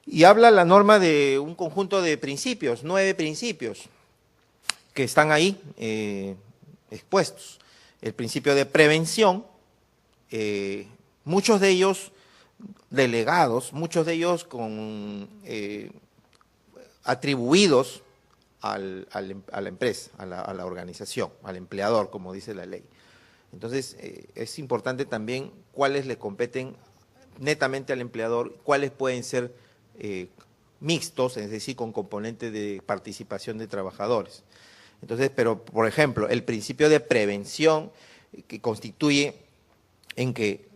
Y habla la norma de un conjunto de principios, 9 principios, que están ahí expuestos. El principio de prevención, muchos de ellos delegados, muchos de ellos atribuidos a la empresa, a la organización, al empleador, como dice la ley. Entonces, es importante también cuáles le competen netamente al empleador, cuáles pueden ser mixtos, es decir, con componente de participación de trabajadores. Entonces, pero, por ejemplo, el principio de prevención que constituye en que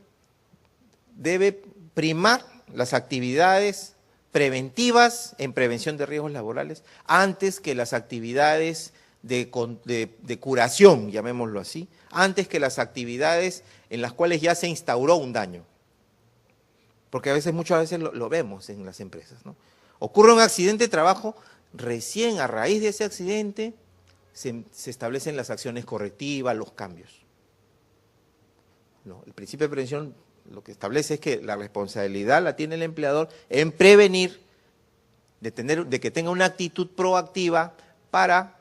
debe primar las actividades preventivas en prevención de riesgos laborales antes que las actividades de curación, llamémoslo así, antes que las actividades en las cuales ya se instauró un daño. Porque muchas veces lo vemos en las empresas, ¿no? Ocurre un accidente de trabajo, recién a raíz de ese accidente se establecen las acciones correctivas, los cambios. No, el principio de prevención lo que establece es que la responsabilidad la tiene el empleador en prevenir, de que tenga una actitud proactiva para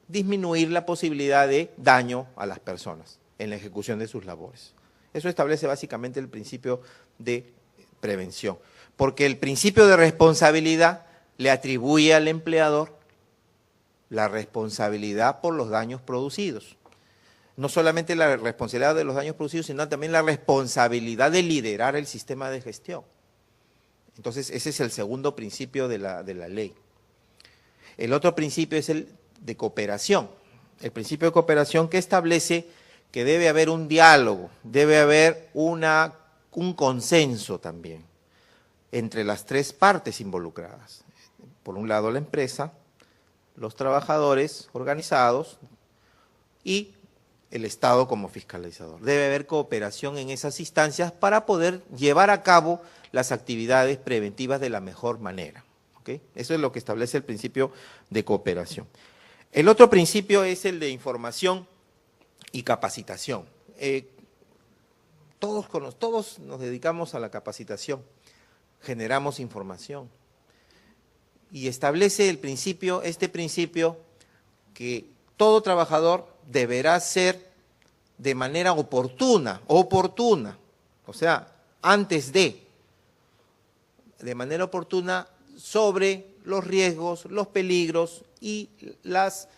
disminuir la posibilidad de daño a las personas en la ejecución de sus labores. Eso establece básicamente el principio de prevención, porque el principio de responsabilidad le atribuye al empleador la responsabilidad por los daños producidos. No solamente la responsabilidad de los daños producidos, sino también la responsabilidad de liderar el sistema de gestión. Entonces, ese es el segundo principio de la ley. El otro principio es el de cooperación. El principio de cooperación que establece que debe haber un diálogo, debe haber un consenso también entre las tres partes involucradas. Por un lado, la empresa, los trabajadores organizados y el Estado como fiscalizador. Debe haber cooperación en esas instancias para poder llevar a cabo las actividades preventivas de la mejor manera. ¿Okay? Eso es lo que establece el principio de cooperación. El otro principio es el de información y capacitación. Todos nos dedicamos a la capacitación, generamos información. Y establece este principio que todo trabajador deberá ser de manera oportuna, o sea, antes de manera oportuna sobre los riesgos, los peligros y las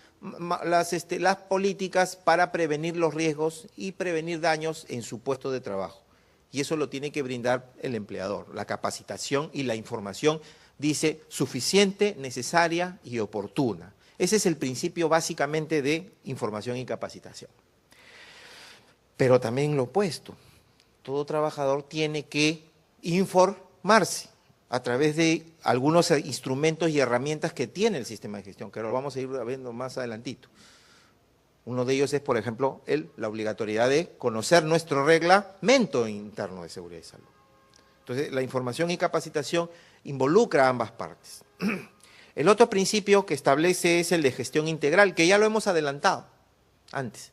políticas para prevenir los riesgos y prevenir daños en su puesto de trabajo. Y eso lo tiene que brindar el empleador, la capacitación y la información, dice, suficiente, necesaria y oportuna. Ese es el principio básicamente de información y capacitación. Pero también lo opuesto, todo trabajador tiene que informarse a través de algunos instrumentos y herramientas que tiene el sistema de gestión, que lo vamos a ir viendo más adelantito. Uno de ellos es, por ejemplo, la obligatoriedad de conocer nuestro reglamento interno de seguridad y salud. Entonces, la información y capacitación involucra a ambas partes. El otro principio que establece es el de gestión integral, que ya lo hemos adelantado antes,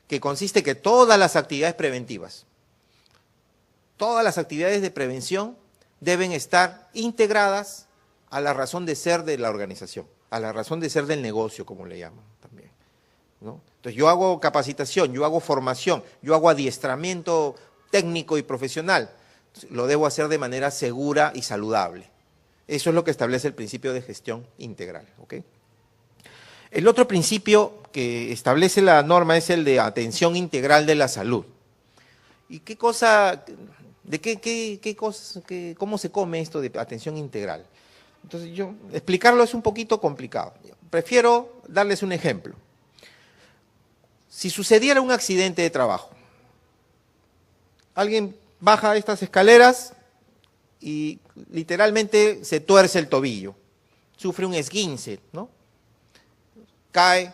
que consiste que todas las actividades preventivas, todas las actividades de prevención deben estar integradas a la razón de ser de la organización, a la razón de ser del negocio, como le llaman también, ¿no? Entonces, yo hago capacitación, yo hago formación, yo hago adiestramiento técnico y profesional, lo debo hacer de manera segura y saludable. Eso es lo que establece el principio de gestión integral, ¿ok? El otro principio que establece la norma es el de atención integral de la salud. ¿Y qué cosa, cómo se come esto de atención integral? Entonces, explicarlo es un poquito complicado. Prefiero darles un ejemplo. Si sucediera un accidente de trabajo, alguien baja estas escaleras y literalmente se tuerce el tobillo, sufre un esguince, ¿no? Cae,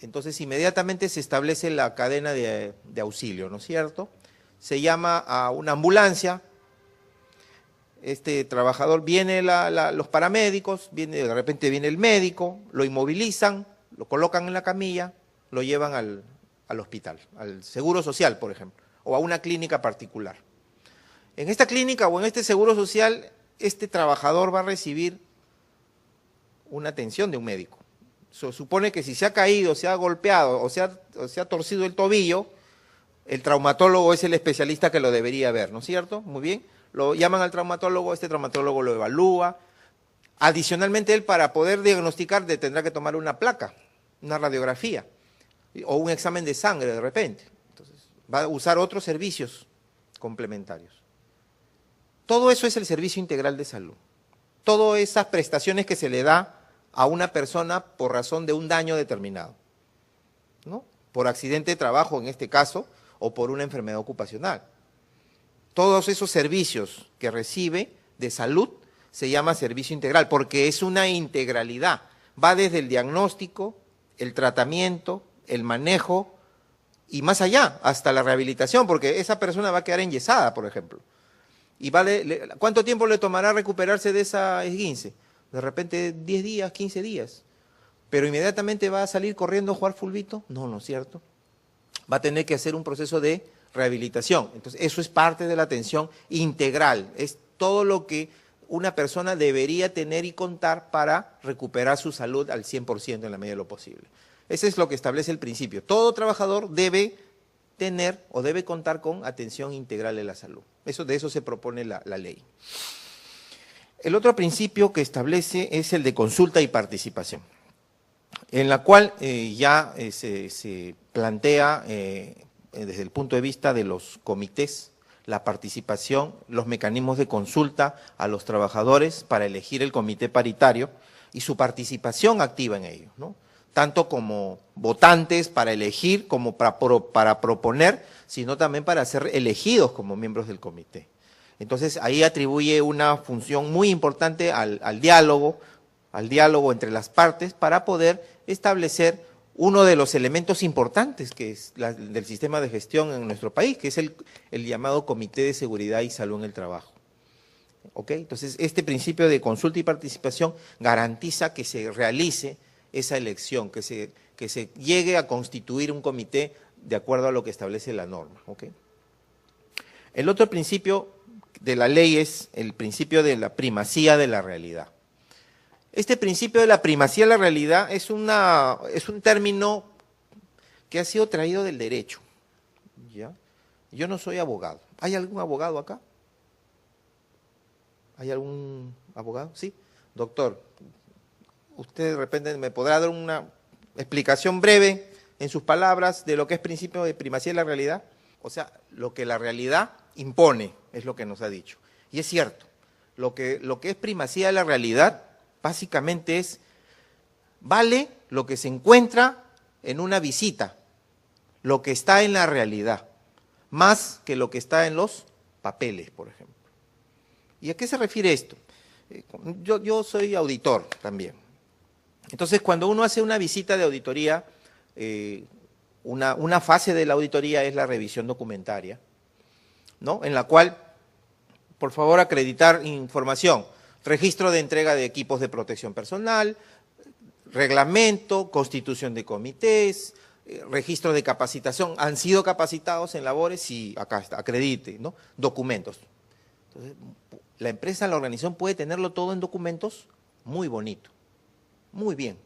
entonces inmediatamente se establece la cadena de auxilio, ¿no es cierto? Se llama a una ambulancia, este trabajador, viene los paramédicos, de repente viene el médico, lo inmovilizan, lo colocan en la camilla, lo llevan al hospital, al Seguro Social, por ejemplo, o a una clínica particular. En esta clínica o en este Seguro Social, este trabajador va a recibir una atención de un médico. Se supone que si se ha caído, se ha golpeado o se ha torcido el tobillo, el traumatólogo es el especialista que lo debería ver, ¿no es cierto? Muy bien, lo llaman al traumatólogo, este traumatólogo lo evalúa. Adicionalmente, él para poder diagnosticar tendrá que tomar una placa, una radiografía o un examen de sangre de repente. Entonces, va a usar otros servicios complementarios. Todo eso es el servicio integral de salud. Todas esas prestaciones que se le da a una persona por razón de un daño determinado, ¿no? Por accidente de trabajo en este caso, o por una enfermedad ocupacional. Todos esos servicios que recibe de salud se llama servicio integral, porque es una integralidad. Va desde el diagnóstico, el tratamiento, el manejo y más allá, hasta la rehabilitación, porque esa persona va a quedar enyesada, por ejemplo. ¿Y cuánto tiempo le tomará recuperarse de esa esguince? De repente 10 días, 15 días. ¿Pero inmediatamente va a salir corriendo a jugar fulbito? No, no es cierto. Va a tener que hacer un proceso de rehabilitación. Entonces, eso es parte de la atención integral. Es todo lo que una persona debería tener y contar para recuperar su salud al 100% en la medida de lo posible. Ese es lo que establece el principio. Todo trabajador debe tener o debe contar con atención integral de la salud. De eso se propone la ley. El otro principio que establece es el de consulta y participación, en la cual ya se plantea desde el punto de vista de los comités la participación, los mecanismos de consulta a los trabajadores para elegir el comité paritario y su participación activa en ello, ¿no? Tanto como votantes para elegir, como para proponer, sino también para ser elegidos como miembros del comité. Entonces, ahí atribuye una función muy importante al diálogo entre las partes para poder establecer uno de los elementos importantes que es del sistema de gestión en nuestro país, que es el llamado Comité de Seguridad y Salud en el Trabajo. ¿Ok? Entonces, este principio de consulta y participación garantiza que se realice esa elección, que se llegue a constituir un comité de acuerdo a lo que establece la norma. ¿Ok? El otro principio de la ley es el principio de la primacía de la realidad. Este principio de la primacía de la realidad es un término que ha sido traído del derecho, ¿ya? Yo no soy abogado. ¿Hay algún abogado acá? ¿Hay algún abogado? Sí. Doctor, usted de repente me podrá dar una explicación breve en sus palabras de lo que es principio de primacía de la realidad. O sea, lo que la realidad impone es lo que nos ha dicho. Y es cierto, lo que es primacía de la realidad básicamente vale lo que se encuentra en una visita, lo que está en la realidad, más que lo que está en los papeles, por ejemplo. ¿Y a qué se refiere esto? Yo soy auditor también. Entonces, cuando uno hace una visita de auditoría, una fase de la auditoría es la revisión documentaria, ¿no? En la cual, por favor, acreditar información, registro de entrega de equipos de protección personal, reglamento, constitución de comités, registro de capacitación, han sido capacitados en labores, sí, acá está, acredite, ¿no? Documentos. Entonces, la empresa, la organización puede tenerlo todo en documentos muy bonito, muy bien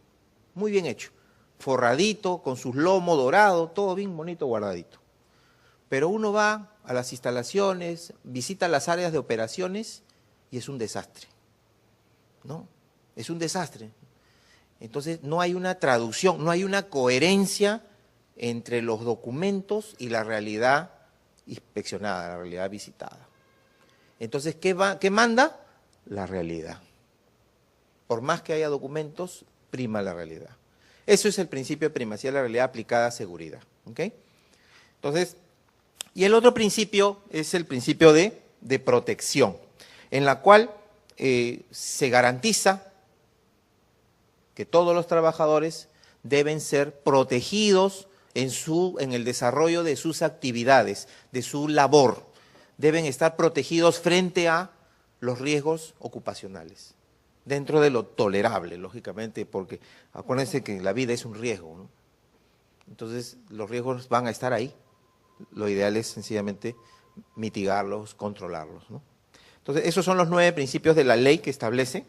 hecho, forradito, con sus lomos dorados, todo bien bonito, guardadito. Pero uno va a las instalaciones, visita las áreas de operaciones y es un desastre, ¿no? Es un desastre. Entonces no hay una traducción, no hay una coherencia entre los documentos y la realidad inspeccionada, la realidad visitada. Entonces, ¿qué manda? La realidad. Por más que haya documentos, prima la realidad. Eso es el principio de primacía de la realidad aplicada a seguridad. ¿Ok? Entonces, y el otro principio es el principio de protección, en la cual se garantiza que todos los trabajadores deben ser protegidos en el desarrollo de sus actividades, de su labor. Deben estar protegidos frente a los riesgos ocupacionales, dentro de lo tolerable, lógicamente, porque acuérdense que la vida es un riesgo, ¿no? Entonces, los riesgos van a estar ahí. Lo ideal es sencillamente mitigarlos, controlarlos, ¿no? Entonces, esos son los 9 principios de la ley que establece